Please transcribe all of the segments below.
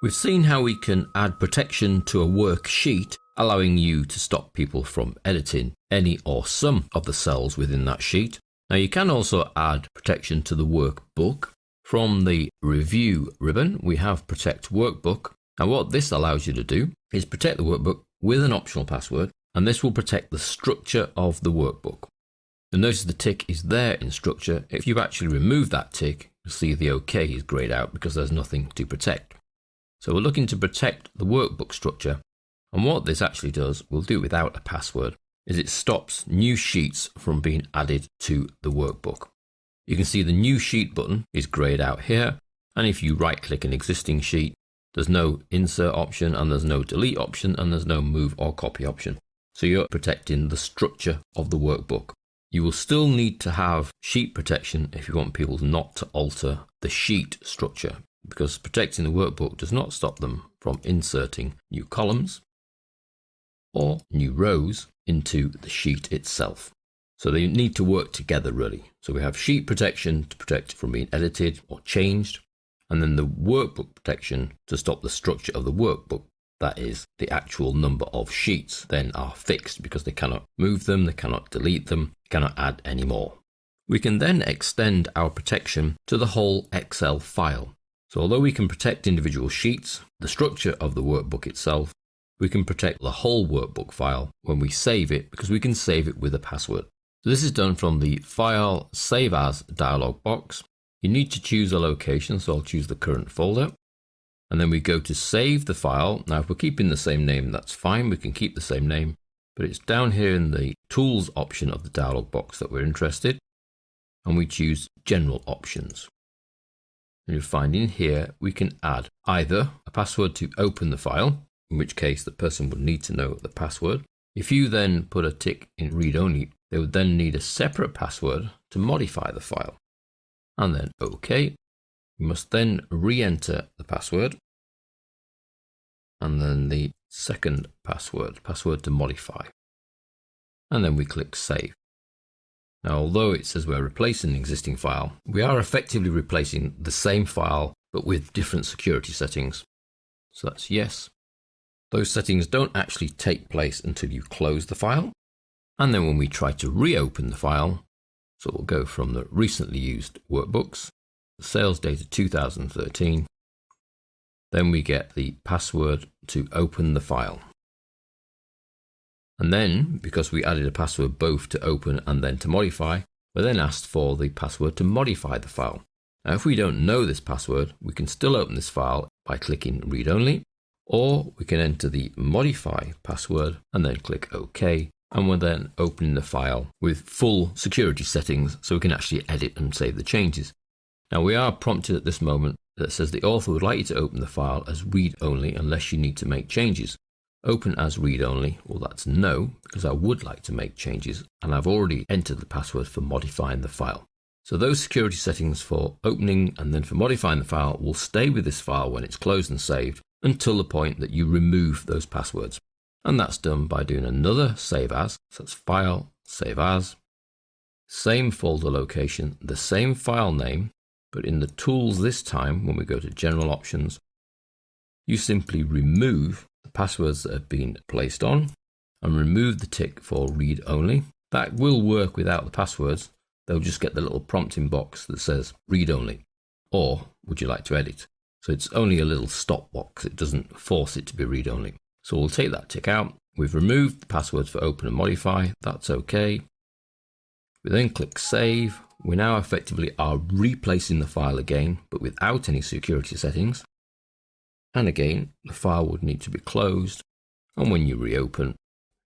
We've seen how we can add protection to a worksheet, allowing you to stop people from editing any or some of the cells within that sheet. Now you can also add protection to the workbook. From the review ribbon, we have Protect Workbook. And what this allows you to do is protect the workbook with an optional password, and this will protect the structure of the workbook. You'll notice the tick is there in structure. If you actually remove that tick, you'll see the OK is grayed out because there's nothing to protect. So we're looking to protect the workbook structure, and what this actually does, we'll do it without a password, is it stops new sheets from being added to the workbook. You can see the new sheet button is grayed out here, and if you right click an existing sheet, there's no insert option, and there's no delete option, and there's no move or copy option. So you're protecting the structure of the workbook. You will still need to have sheet protection if you want people not to alter the sheet structure, because protecting the workbook does not stop them from inserting new columns or new rows into the sheet itself. So they need to work together really. So we have sheet protection to protect from being edited or changed, and then the workbook protection to stop the structure of the workbook. That is, the actual number of sheets then are fixed because they cannot move them, they cannot delete them, cannot add any more. We can then extend our protection to the whole Excel file. So although we can protect individual sheets, the structure of the workbook itself, we can protect the whole workbook file when we save it, because we can save it with a password. So this is done from the File Save As dialog box. You need to choose a location, so I'll choose the current folder. And then we go to save the file. Now if we're keeping the same name, that's fine, we can keep the same name, but it's down here in the Tools option of the dialog box that we're interested, and we choose General Options. And you'll find in here we can add either a password to open the file, in which case the person would need to know the password. If you then put a tick in read only, they would then need a separate password to modify the file. And then OK. You must then re-enter the password, and then the second password to modify. And then we click Save. Now, although it says we're replacing an existing file, we are effectively replacing the same file, but with different security settings. So that's yes. Those settings don't actually take place until you close the file. And then when we try to reopen the file, so we'll go from the recently used workbooks, sales data 2013, then we get the password to open the file. And then, because we added a password both to open and then to modify, we're then asked for the password to modify the file. Now if we don't know this password, we can still open this file by clicking read only, or we can enter the modify password and then click OK, and we're then opening the file with full security settings so we can actually edit and save the changes. Now we are prompted at this moment that says the author would like you to open the file as read only unless you need to make changes. Open as read only, well that's no, because I would like to make changes and I've already entered the password for modifying the file. So those security settings for opening and then for modifying the file will stay with this file when it's closed and saved until the point that you remove those passwords. And that's done by doing another save as, so that's File, Save As, same folder location, the same file name, but in the tools this time, when we go to General Options, you simply remove the passwords that have been placed on and remove the tick for read only. That will work without the passwords. They'll just get the little prompting box that says read only, or would you like to edit? So it's only a little stop box. It doesn't force it to be read only. So we'll take that tick out. We've removed the passwords for open and modify. That's okay. We then click save. We now effectively are replacing the file again, but without any security settings. And again, the file would need to be closed. And when you reopen,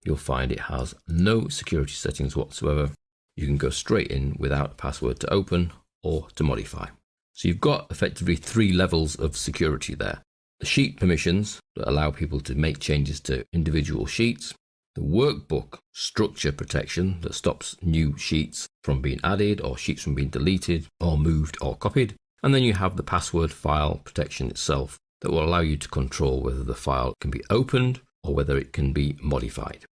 you'll find it has no security settings whatsoever. You can go straight in without a password to open or to modify. So you've got effectively 3 levels of security there. The sheet permissions that allow people to make changes to individual sheets. The workbook structure protection that stops new sheets from being added or sheets from being deleted or moved or copied. And then you have the password file protection itself that will allow you to control whether the file can be opened or whether it can be modified.